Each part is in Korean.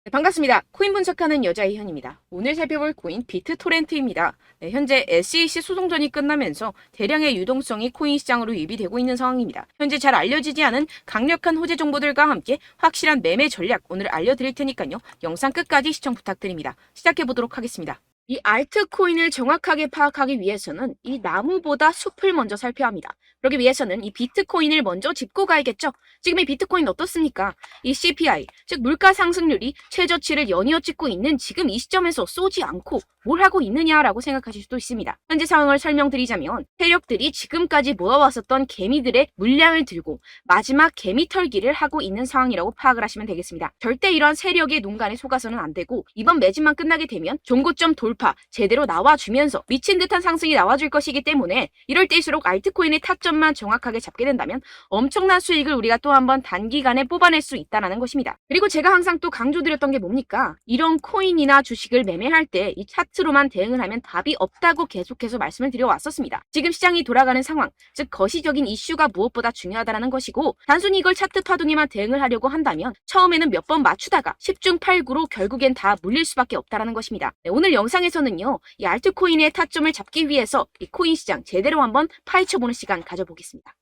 네, 반갑습니다. 코인 분석하는 여자 이현입니다. 오늘 살펴볼 코인 비트토렌트입니다. 네, 현재 SEC 소송전이 끝나면서 대량의 유동성이 코인 시장으로 유입되고 있는 상황입니다. 현재 잘 알려지지 않은 강력한 호재 정보들과 함께 확실한 매매 전략 오늘 알려드릴 테니까요. 영상 끝까지 시청 부탁드립니다. 시작해보도록 하겠습니다. 이 알트코인을 정확하게 파악하기 위해서는 이 나무보다 숲을 먼저 살펴야 합니다. 그러기 위해서는 이 비트코인을 먼저 짚고 가야겠죠. 지금 이 비트코인 어떻습니까? 이 CPI, 즉 물가 상승률이 최저치를 연이어 찍고 있는 지금 이 시점에서 쏘지 않고 뭘 하고 있느냐라고 생각하실 수도 있습니다. 현재 상황을 설명드리자면 세력들이 지금까지 모아왔었던 개미들의 물량을 들고 마지막 개미 털기를 하고 있는 상황이라고 파악을 하시면 되겠습니다. 절대 이러한 세력의 농간에 속아서는 안 되고 이번 매집만 끝나게 되면 종고점 돌파 제대로 나와주면서 미친 듯한 상승이 나와줄 것이기 때문에 이럴 때일수록 알트코인의 타점만 정확하게 잡게 된다면 엄청난 수익을 우리가 또 한번 단기간에 뽑아낼 수 있다는 것입니다. 그리고 제가 항상 또 강조드렸던 게 뭡니까? 이런 코인이나 주식을 매매할 때 이 차트로만 대응을 하면 답이 없다고 계속해서 말씀을 드려왔었습니다. 지금 시장이 돌아가는 상황, 즉 거시적인 이슈가 무엇보다 중요하다는 것이고 단순히 이걸 차트 파동에만 대응을 하려고 한다면 처음에는 몇 번 맞추다가 10중 8구로 결국엔 다 물릴 수밖에 없다는 것입니다. 네, 오늘 영상에서는요, 이 알트코인의 타점을 잡기 위해서 이 코인 시장 제대로 한번 파헤쳐보는 시간 가져보겠습니다.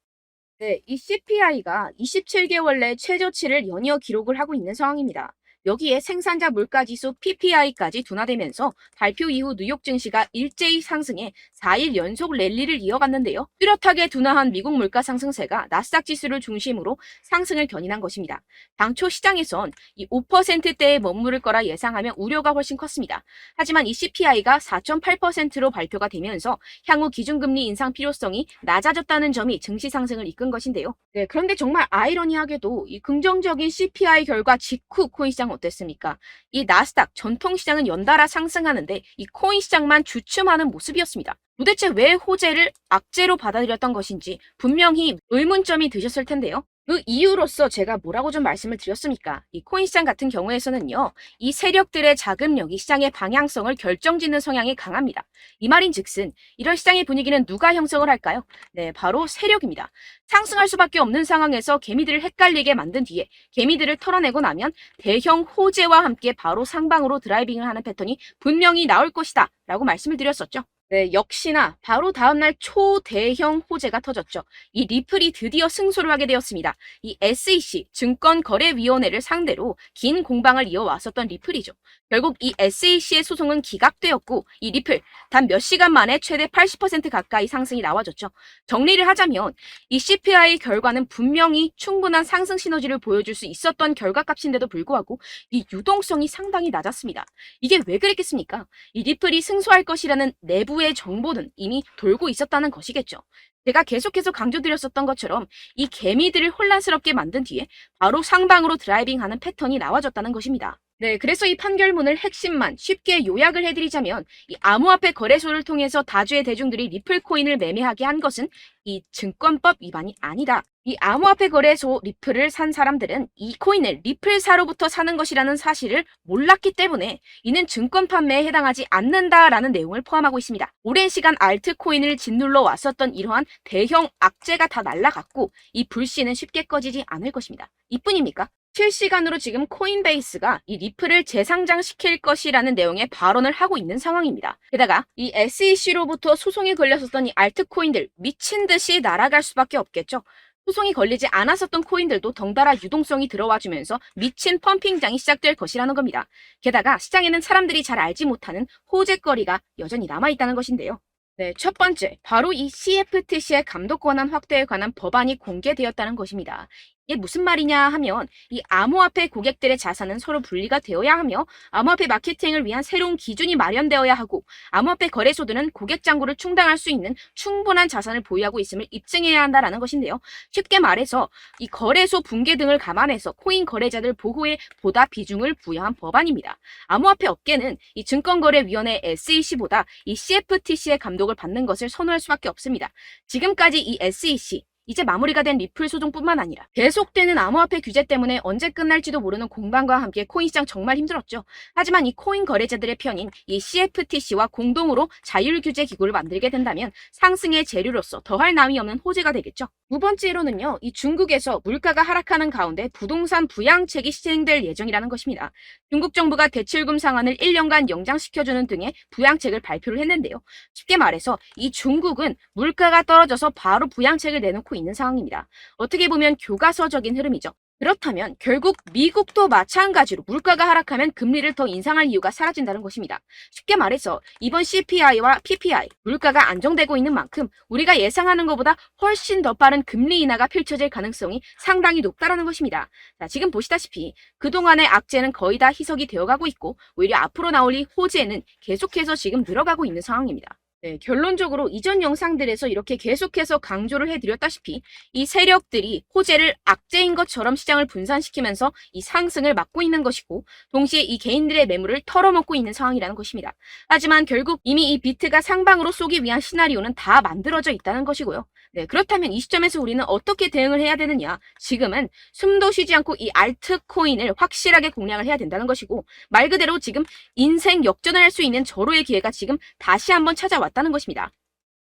네, 이 CPI가 27개월 내 최저치를 연이어 기록을 하고 있는 상황입니다. 여기에 생산자 물가지수 PPI까지 둔화되면서 발표 이후 뉴욕 증시가 일제히 상승해 4일 연속 랠리를 이어갔는데요. 뚜렷하게 둔화한 미국 물가 상승세가 나스닥 지수를 중심으로 상승을 견인한 것입니다. 당초 시장에선 이 5%대에 머무를 거라 예상하며 우려가 훨씬 컸습니다. 하지만 이 CPI가 4.8%로 발표가 되면서 향후 기준금리 인상 필요성이 낮아졌다는 점이 증시 상승을 이끈 것인데요. 네, 그런데 정말 아이러니하게도 이 긍정적인 CPI 결과 직후 코인 시장 어땠습니까? 이 나스닥 전통시장은 연달아 상승하는데 이 코인 시장만 주춤하는 모습이었습니다. 도대체 왜 호재를 악재로 받아들였던 것인지 분명히 의문점이 드셨을 텐데요. 그 이유로서 제가 뭐라고 좀 말씀을 드렸습니까? 이 코인 시장 같은 경우에서는요, 이 세력들의 자금력이 시장의 방향성을 결정짓는 성향이 강합니다. 이 말인즉슨 이런 시장의 분위기는 누가 형성을 할까요? 네, 바로 세력입니다. 상승할 수밖에 없는 상황에서 개미들을 헷갈리게 만든 뒤에 개미들을 털어내고 나면 대형 호재와 함께 바로 상방으로 드라이빙을 하는 패턴이 분명히 나올 것이다 라고 말씀을 드렸었죠. 네, 역시나 바로 다음날 초대형 호재가 터졌죠. 이 리플이 드디어 승소를 하게 되었습니다. 이 SEC 증권거래위원회를 상대로 긴 공방을 이어왔었던 리플이죠. 결국 이 SEC의 소송은 기각되었고 이 리플 단 몇 시간 만에 최대 80% 가까이 상승이 나와줬죠. 정리를 하자면 이 CPI 결과는 분명히 충분한 상승 시너지를 보여줄 수 있었던 결과값인데도 불구하고 이 유동성이 상당히 낮았습니다. 이게 왜 그랬겠습니까? 이 리플이 승소할 것이라는 내부의 정보는 이미 돌고 있었다는 것이겠죠. 제가 계속해서 강조드렸었던 것처럼 이 개미들을 혼란스럽게 만든 뒤에 바로 상방으로 드라이빙하는 패턴이 나와졌다는 것입니다. 네, 그래서 이 판결문을 핵심만 쉽게 요약을 해드리자면 이 암호화폐 거래소를 통해서 다주의 대중들이 리플 코인을 매매하게 한 것은 이 증권법 위반이 아니다. 이 암호화폐 거래소 리플을 산 사람들은 이 코인을 리플사로부터 사는 것이라는 사실을 몰랐기 때문에 이는 증권 판매에 해당하지 않는다라는 내용을 포함하고 있습니다. 오랜 시간 알트코인을 짓눌러 왔었던 이러한 대형 악재가 다 날아갔고 이 불씨는 쉽게 꺼지지 않을 것입니다. 이뿐입니까? 실시간으로 지금 코인베이스가 이 리플을 재상장시킬 것이라는 내용의 발언을 하고 있는 상황입니다. 게다가 이 SEC로부터 소송이 걸렸었던 이 알트코인들 미친 듯이 날아갈 수밖에 없겠죠. 소송이 걸리지 않았었던 코인들도 덩달아 유동성이 들어와주면서 미친 펌핑장이 시작될 것이라는 겁니다. 게다가 시장에는 사람들이 잘 알지 못하는 호재거리가 여전히 남아있다는 것인데요. 네, 첫 번째, 바로 이 CFTC의 감독 권한 확대에 관한 법안이 공개되었다는 것입니다. 이게 무슨 말이냐 하면 이 암호화폐 고객들의 자산은 서로 분리가 되어야 하며 암호화폐 마케팅을 위한 새로운 기준이 마련되어야 하고 암호화폐 거래소들은 고객 잔고를 충당할 수 있는 충분한 자산을 보유하고 있음을 입증해야 한다는 것인데요. 쉽게 말해서 이 거래소 붕괴 등을 감안해서 코인 거래자들 보호에 보다 비중을 부여한 법안입니다. 암호화폐 업계는 이 증권거래위원회 SEC보다 이 CFTC의 감독을 받는 것을 선호할 수밖에 없습니다. 지금까지 이 SEC 이제 마무리가 된 리플 소송뿐만 아니라 계속되는 암호화폐 규제 때문에 언제 끝날지도 모르는 공방과 함께 코인 시장 정말 힘들었죠. 하지만 이 코인 거래자들의 편인 이 CFTC와 공동으로 자율규제 기구를 만들게 된다면 상승의 재료로서 더할 나위 없는 호재가 되겠죠. 두 번째로는요, 이 중국에서 물가가 하락하는 가운데 부동산 부양책이 시행될 예정이라는 것입니다. 중국 정부가 대출금 상환을 1년간 연장시켜주는 등의 부양책을 발표를 했는데요. 쉽게 말해서 이 중국은 물가가 떨어져서 바로 부양책을 내놓고 있는 상황입니다. 어떻게 보면 교과서적인 흐름이죠. 그렇다면 결국 미국도 마찬가지로 물가가 하락하면 금리를 더 인상할 이유가 사라진다는 것입니다. 쉽게 말해서 이번 CPI와 PPI, 물가가 안정되고 있는 만큼 우리가 예상하는 것보다 훨씬 더 빠른 금리 인하가 펼쳐질 가능성이 상당히 높다는 것입니다. 자, 지금 보시다시피 그동안의 악재는 거의 다 희석이 되어가고 있고 오히려 앞으로 나올 이 호재는 계속해서 지금 늘어가고 있는 상황입니다. 네, 결론적으로 이전 영상들에서 이렇게 계속해서 강조를 해드렸다시피 이 세력들이 호재를 악재인 것처럼 시장을 분산시키면서 이 상승을 막고 있는 것이고 동시에 이 개인들의 매물을 털어먹고 있는 상황이라는 것입니다. 하지만 결국 이미 이 비트가 상방으로 쏘기 위한 시나리오는 다 만들어져 있다는 것이고요. 네, 그렇다면 이 시점에서 우리는 어떻게 대응을 해야 되느냐? 지금은 숨도 쉬지 않고 이 알트코인을 확실하게 공략을 해야 된다는 것이고 말 그대로 지금 인생 역전을 할 수 있는 절호의 기회가 지금 다시 한번 찾아왔다는 것입니다.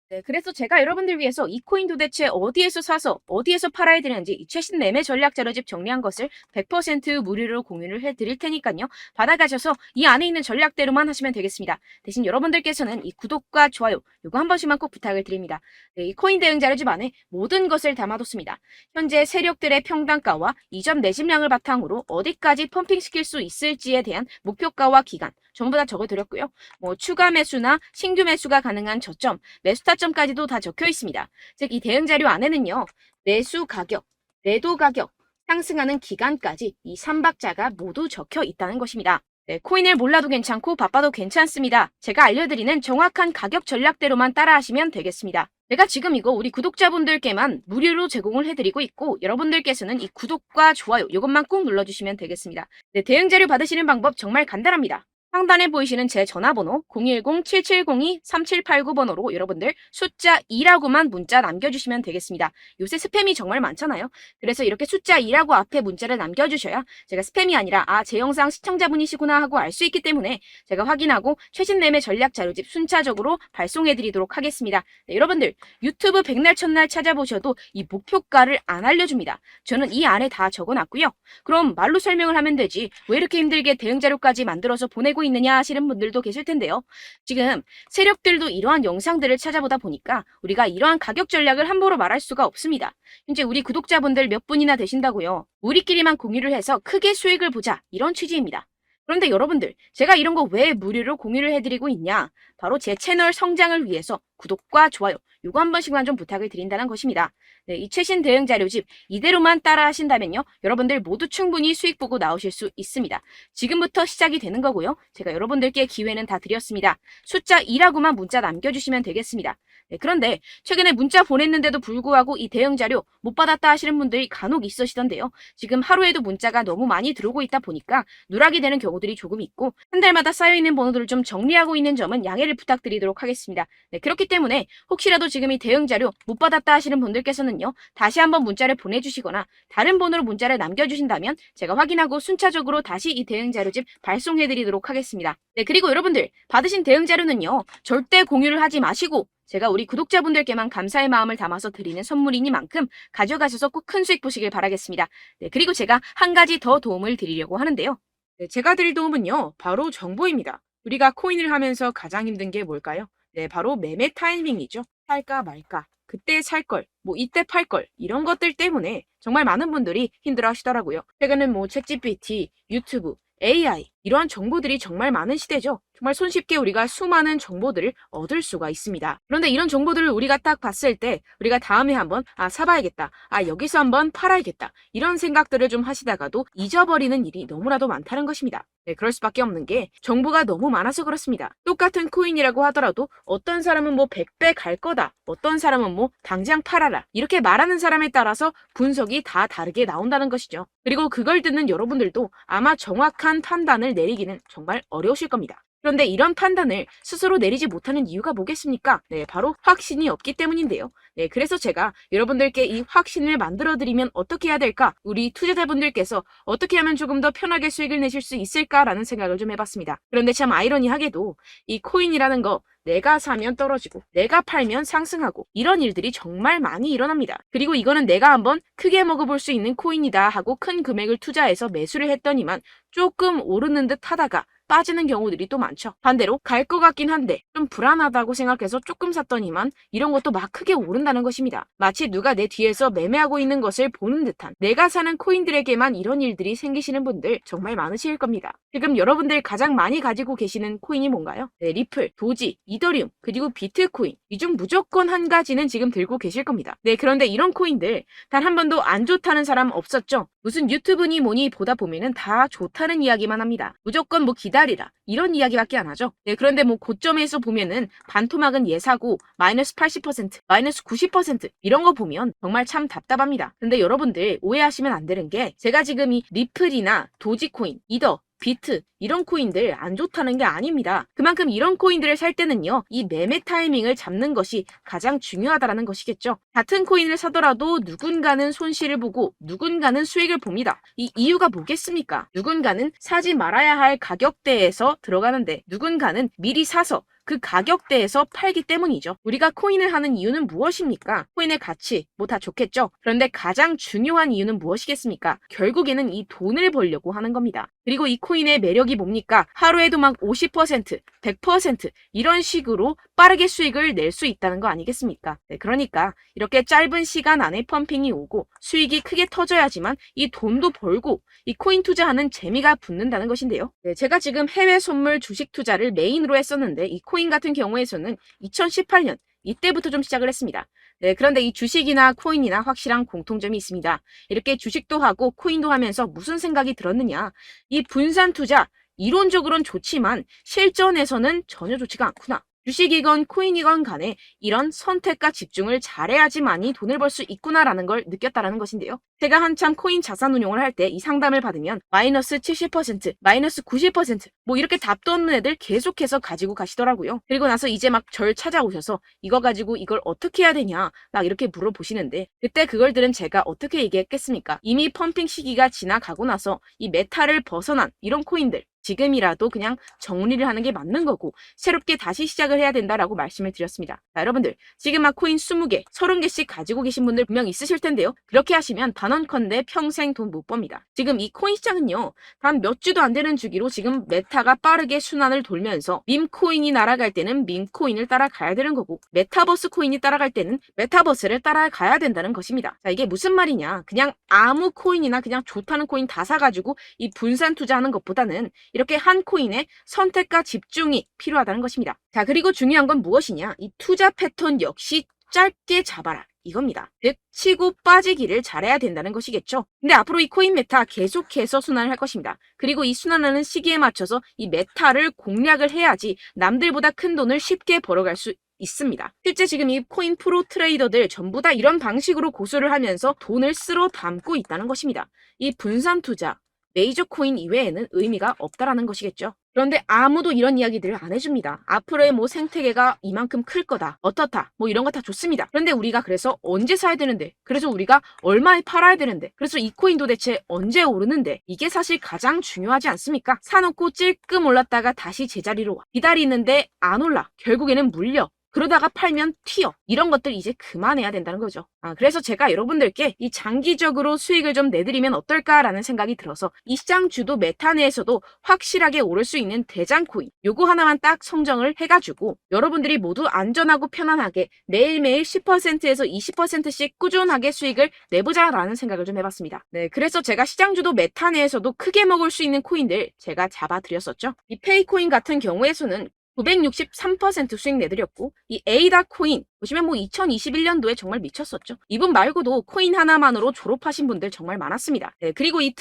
네, 그래서 제가 여러분들 위해서 이 코인 도대체 어디에서 사서 어디에서 팔아야 되는지 이 최신 매매 전략 자료집 정리한 것을 100% 무료로 공유를 해드릴 테니까요. 받아가셔서 이 안에 있는 전략대로만 하시면 되겠습니다. 대신 여러분들께서는 이 구독과 좋아요 요거 한 번씩만 꼭 부탁을 드립니다. 네, 이 코인 대응 자료집 안에 모든 것을 담아뒀습니다. 현재 세력들의 평단가와 이전 매집량을 바탕으로 어디까지 펌핑시킬 수 있을지에 대한 목표가와 기간 전부 다 적어드렸고요. 추가 매수나 신규 매수가 가능한 저점, 매수 타점까지도 다 적혀 있습니다. 즉, 이 대응 자료 안에는요, 매수 가격, 매도 가격, 상승하는 기간까지 이 3박자가 모두 적혀 있다는 것입니다. 네, 코인을 몰라도 괜찮고 바빠도 괜찮습니다. 제가 알려드리는 정확한 가격 전략대로만 따라하시면 되겠습니다. 제가 지금 이거 우리 구독자분들께만 무료로 제공을 해드리고 있고 여러분들께서는 이 구독과 좋아요 이것만 꼭 눌러주시면 되겠습니다. 네, 대응 자료 받으시는 방법 정말 간단합니다. 상단에 보이시는 제 전화번호 010-7702-3789번호로 여러분들 숫자 2라고만 문자 남겨주시면 되겠습니다. 요새 스팸이 정말 많잖아요. 그래서 이렇게 숫자 2라고 앞에 문자를 남겨주셔야 제가 스팸이 아니라 제 영상 시청자분이시구나 하고 알 수 있기 때문에 제가 확인하고 최신 매매 전략 자료집 순차적으로 발송해드리도록 하겠습니다. 네, 여러분들 유튜브 백날 첫날 찾아보셔도 이 목표가를 안 알려줍니다. 저는 이 안에 다 적어놨고요. 그럼 말로 설명을 하면 되지 왜 이렇게 힘들게 대응 자료까지 만들어서 보내고 있느냐 하시는 분들도 계실 텐데요. 지금 세력들도 이러한 영상들을 찾아보다 보니까 우리가 이러한 가격 전략을 함부로 말할 수가 없습니다. 현재 우리 구독자분들 몇 분이나 되신다고요. 우리끼리만 공유를 해서 크게 수익을 보자 이런 취지입니다. 그런데 여러분들 제가 이런 거 왜 무료로 공유를 해드리고 있냐? 바로 제 채널 성장을 위해서 구독과 좋아요 요거 한 번씩만 좀 부탁을 드린다는 것입니다. 네, 이 최신 대응 자료집 이대로만 따라 하신다면요. 여러분들 모두 충분히 수익 보고 나오실 수 있습니다. 지금부터 시작이 되는 거고요. 제가 여러분들께 기회는 다 드렸습니다. 숫자 2라고만 문자 남겨주시면 되겠습니다. 네, 그런데 최근에 문자 보냈는데도 불구하고 이 대응 자료 못 받았다 하시는 분들이 간혹 있으시던데요. 지금 하루에도 문자가 너무 많이 들어오고 있다 보니까 누락이 되는 경우들이 조금 있고 한 달마다 쌓여있는 번호들을 좀 정리하고 있는 점은 양해를 부탁드리도록 하겠습니다. 네, 그렇기 때문에 혹시라도 지금 이 대응 자료 못 받았다 하시는 분들께서는요. 다시 한번 문자를 보내주시거나 다른 번호로 문자를 남겨주신다면 제가 확인하고 순차적으로 다시 이 대응 자료집 발송해드리도록 하겠습니다. 네, 그리고 여러분들 받으신 대응 자료는요. 절대 공유를 하지 마시고 제가 우리 구독자분들께만 감사의 마음을 담아서 드리는 선물이니만큼 가져가셔서 꼭 큰 수익 보시길 바라겠습니다. 네, 그리고 제가 한 가지 더 도움을 드리려고 하는데요. 네, 제가 드릴 도움은요. 바로 정보입니다. 우리가 코인을 하면서 가장 힘든 게 뭘까요? 네, 바로 매매 타이밍이죠. 살까 말까, 그때 살 걸, 이때 팔 걸, 이런 것들 때문에 정말 많은 분들이 힘들어 하시더라고요. 최근엔 챗GPT, 유튜브, AI, 이러한 정보들이 정말 많은 시대죠. 정말 손쉽게 우리가 수많은 정보들을 얻을 수가 있습니다. 그런데 이런 정보들을 우리가 딱 봤을 때 우리가 다음에 한번 사봐야겠다. 여기서 한번 팔아야겠다. 이런 생각들을 좀 하시다가도 잊어버리는 일이 너무나도 많다는 것입니다. 네, 그럴 수밖에 없는 게 정보가 너무 많아서 그렇습니다. 똑같은 코인이라고 하더라도 어떤 사람은 100배 갈 거다. 어떤 사람은 당장 팔아라. 이렇게 말하는 사람에 따라서 분석이 다 다르게 나온다는 것이죠. 그리고 그걸 듣는 여러분들도 아마 정확한 판단을 내리기는 정말 어려우실 겁니다. 그런데 이런 판단을 스스로 내리지 못하는 이유가 뭐겠습니까? 네, 바로 확신이 없기 때문인데요. 네, 그래서 제가 여러분들께 이 확신을 만들어드리면 어떻게 해야 될까? 우리 투자자분들께서 어떻게 하면 조금 더 편하게 수익을 내실 수 있을까라는 생각을 좀 해봤습니다. 그런데 참 아이러니하게도 이 코인이라는 거 내가 사면 떨어지고 내가 팔면 상승하고 이런 일들이 정말 많이 일어납니다. 그리고 이거는 내가 한번 크게 먹어볼 수 있는 코인이다 하고 큰 금액을 투자해서 매수를 했더니만 조금 오르는 듯 하다가 빠지는 경우들이 또 많죠. 반대로 갈 것 같긴 한데 좀 불안하다고 생각해서 조금 샀더니만 이런 것도 막 크게 오른다는 것입니다. 마치 누가 내 뒤에서 매매하고 있는 것을 보는 듯한 내가 사는 코인들에게만 이런 일들이 생기시는 분들 정말 많으실 겁니다. 지금 여러분들 가장 많이 가지고 계시는 코인이 뭔가요? 네, 리플, 도지, 이더리움, 그리고 비트코인. 이 중 무조건 한 가지는 지금 들고 계실 겁니다. 네, 그런데 이런 코인들 단 한 번도 안 좋다는 사람 없었죠? 무슨 유튜브니 뭐니 보다 보면은 다 좋다는 이야기만 합니다. 무조건 뭐 기다리라 이런 이야기밖에 안 하죠. 네, 그런데 뭐 고점에서 보면은 반토막은 예사고 마이너스 80%, 마이너스 90% 이런 거 보면 정말 참 답답합니다. 근데 여러분들 오해하시면 안 되는 게 제가 지금 이 리플이나 도지코인, 이더, 비트 이런 코인들 안 좋다는 게 아닙니다. 그만큼 이런 코인들을 살 때는요, 이 매매 타이밍을 잡는 것이 가장 중요하다는 것이겠죠. 같은 코인을 사더라도 누군가는 손실을 보고 누군가는 수익을 봅니다. 이 이유가 뭐겠습니까? 누군가는 사지 말아야 할 가격대에서 들어가는데 누군가는 미리 사서 그 가격대에서 팔기 때문이죠. 우리가 코인을 하는 이유는 무엇입니까? 코인의 가치, 뭐 다 좋겠죠? 그런데 가장 중요한 이유는 무엇이겠습니까? 결국에는 이 돈을 벌려고 하는 겁니다. 그리고 이 코인의 매력이 뭡니까? 하루에도 막 50%, 100% 이런 식으로 빠르게 수익을 낼 수 있다는 거 아니겠습니까? 네, 그러니까 이렇게 짧은 시간 안에 펌핑이 오고 수익이 크게 터져야지만 이 돈도 벌고 이 코인 투자하는 재미가 붙는다는 것인데요. 네, 제가 지금 해외 선물 주식 투자를 메인으로 했었는데 이 코인 같은 경우에서는 2018년 이때부터 좀 시작을 했습니다. 네, 그런데 이 주식이나 코인이나 확실한 공통점이 있습니다. 이렇게 주식도 하고 코인도 하면서 무슨 생각이 들었느냐? 이 분산 투자 이론적으로는 좋지만 실전에서는 전혀 좋지가 않구나. 주식이건 코인이건 간에 이런 선택과 집중을 잘해야지만이 돈을 벌 수 있구나라는 걸 느꼈다라는 것인데요. 제가 한참 코인 자산 운용을 할 때 이 상담을 받으면 마이너스 70%, 마이너스 90% 뭐 이렇게 답도 없는 애들 계속해서 가지고 가시더라고요. 그리고 나서 이제 막 절 찾아오셔서 이거 가지고 이걸 어떻게 해야 되냐 막 이렇게 물어보시는데 그때 그걸 들은 제가 어떻게 얘기했겠습니까? 이미 펌핑 시기가 지나가고 나서 이 메타를 벗어난 이런 코인들 지금이라도 그냥 정리를 하는 게 맞는 거고 새롭게 다시 시작을 해야 된다라고 말씀을 드렸습니다. 자, 여러분들 지금 막 코인 20개, 30개씩 가지고 계신 분들 분명 있으실 텐데요. 그렇게 하시면 단언컨대 평생 돈 못 법니다. 지금 이 코인 시장은요. 단 몇 주도 안 되는 주기로 지금 메타가 빠르게 순환을 돌면서 밈코인이 날아갈 때는 밈코인을 따라가야 되는 거고 메타버스 코인이 따라갈 때는 메타버스를 따라가야 된다는 것입니다. 자, 이게 무슨 말이냐. 그냥 아무 코인이나 그냥 좋다는 코인 다 사가지고 이 분산 투자하는 것보다는 이렇게 한 코인에 선택과 집중이 필요하다는 것입니다. 자, 그리고 중요한 건 무엇이냐? 이 투자 패턴 역시 짧게 잡아라. 이겁니다. 즉 치고 빠지기를 잘해야 된다는 것이겠죠. 근데 앞으로 이 코인 메타 계속해서 순환을 할 것입니다. 그리고 이 순환하는 시기에 맞춰서 이 메타를 공략을 해야지 남들보다 큰 돈을 쉽게 벌어갈 수 있습니다. 실제 지금 이 코인 프로 트레이더들 전부 다 이런 방식으로 고수를 하면서 돈을 쓸어 담고 있다는 것입니다. 이 분산 투자, 메이저 코인 이외에는 의미가 없다라는 것이겠죠. 그런데 아무도 이런 이야기들을 안 해줍니다. 앞으로의 뭐 생태계가 이만큼 클 거다. 어떻다. 뭐 이런 거 다 좋습니다. 그런데 우리가 그래서 언제 사야 되는데? 그래서 우리가 얼마에 팔아야 되는데? 그래서 이 코인 도대체 언제 오르는데? 이게 사실 가장 중요하지 않습니까? 사놓고 찔끔 올랐다가 다시 제자리로 와. 기다리는데 안 올라. 결국에는 물려. 그러다가 팔면 튀어. 이런 것들 이제 그만해야 된다는 거죠. 그래서 제가 여러분들께 이 장기적으로 수익을 좀 내드리면 어떨까라는 생각이 들어서 이 시장 주도 메타 내에서도 확실하게 오를 수 있는 대장 코인 요거 하나만 딱 선정을 해가지고 여러분들이 모두 안전하고 편안하게 매일매일 10%에서 20%씩 꾸준하게 수익을 내보자라는 생각을 좀 해봤습니다. 네, 그래서 제가 시장 주도 메타 내에서도 크게 먹을 수 있는 코인들 제가 잡아드렸었죠. 이 페이코인 같은 경우에서는 963% 수익 내드렸고 이 에이다 코인 보시면 뭐 2021년도에 정말 미쳤었죠. 이분 말고도 코인 하나만으로 졸업하신 분들 정말 많았습니다. 네, 그리고 이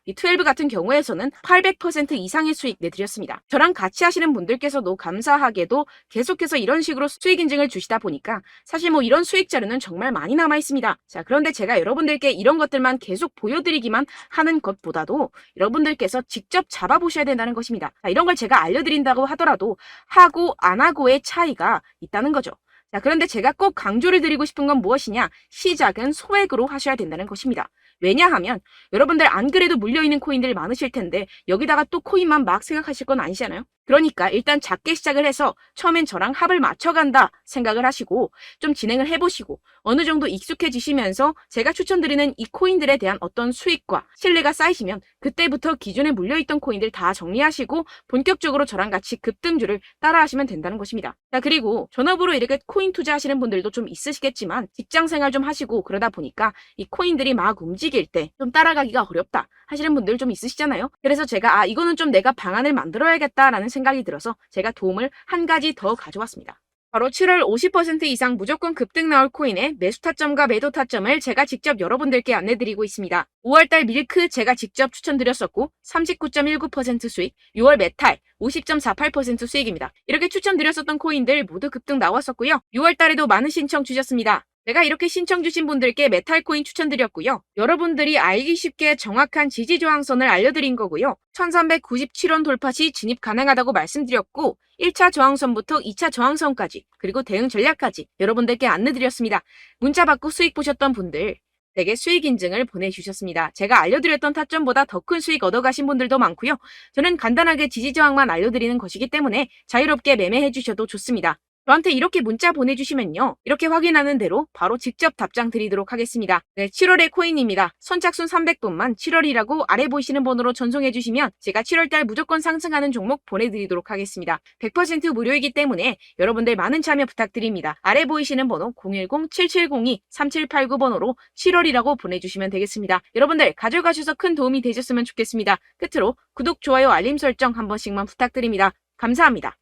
12 같은 경우에서는 800% 이상의 수익 내드렸습니다. 저랑 같이 하시는 분들께서도 감사하게도 계속해서 이런 식으로 수익 인증을 주시다 보니까 사실 뭐 이런 수익 자료는 정말 많이 남아 있습니다. 자, 그런데 제가 여러분들께 이런 것들만 계속 보여드리기만 하는 것보다도 여러분들께서 직접 잡아보셔야 된다는 것입니다. 자, 이런 걸 제가 알려드린다고 하더라도 하고 안 하고의 차이가 있다는 거죠. 자, 그런데 제가 꼭 강조를 드리고 싶은 건 무엇이냐? 시작은 소액으로 하셔야 된다는 것입니다. 왜냐하면 여러분들 안 그래도 물려있는 코인들 많으실 텐데 여기다가 또 코인만 막 생각하실 건 아니잖아요. 그러니까 일단 작게 시작을 해서 처음엔 저랑 합을 맞춰간다 생각을 하시고 좀 진행을 해보시고 어느 정도 익숙해지시면서 제가 추천드리는 이 코인들에 대한 어떤 수익과 신뢰가 쌓이시면 그때부터 기존에 물려있던 코인들 다 정리하시고 본격적으로 저랑 같이 급등주를 따라하시면 된다는 것입니다. 자, 그리고 전업으로 이렇게 코인 투자하시는 분들도 좀 있으시겠지만 직장 생활 좀 하시고 그러다 보니까 이 코인들이 막 움직일 때 좀 따라가기가 어렵다 하시는 분들 좀 있으시잖아요. 그래서 제가 이거는 좀 내가 방안을 만들어야겠다라는 생각이 들어서 제가 도움을 한 가지 더 가져왔습니다. 바로 7월 50% 이상 무조건 급등 나올 코인의 매수 타점과 매도 타점을 제가 직접 여러분들께 안내드리고 있습니다. 5월달 밀크 제가 직접 추천드렸었고 39.19% 수익, 6월 메탈 50.48% 수익입니다. 이렇게 추천드렸었던 코인들 모두 급등 나왔었고요. 6월달에도 많은 신청 주셨습니다. 제가 이렇게 신청 주신 분들께 메탈코인 추천드렸고요. 여러분들이 알기 쉽게 정확한 지지저항선을 알려드린 거고요. 1397원 돌파 시 진입 가능하다고 말씀드렸고 1차 저항선부터 2차 저항선까지 그리고 대응 전략까지 여러분들께 안내드렸습니다. 문자 받고 수익 보셨던 분들 되게 수익 인증을 보내주셨습니다. 제가 알려드렸던 타점보다 더 큰 수익 얻어가신 분들도 많고요. 저는 간단하게 지지저항만 알려드리는 것이기 때문에 자유롭게 매매해 주셔도 좋습니다. 저한테 이렇게 문자 보내주시면요. 이렇게 확인하는 대로 바로 직접 답장 드리도록 하겠습니다. 네, 7월의 코인입니다. 선착순 300분만 7월이라고 아래 보이시는 번호로 전송해주시면 제가 7월달 무조건 상승하는 종목 보내드리도록 하겠습니다. 100% 무료이기 때문에 여러분들 많은 참여 부탁드립니다. 아래 보이시는 번호 010-7702-3789번호로 7월이라고 보내주시면 되겠습니다. 여러분들 가져가셔서 큰 도움이 되셨으면 좋겠습니다. 끝으로 구독, 좋아요, 알림 설정 한 번씩만 부탁드립니다. 감사합니다.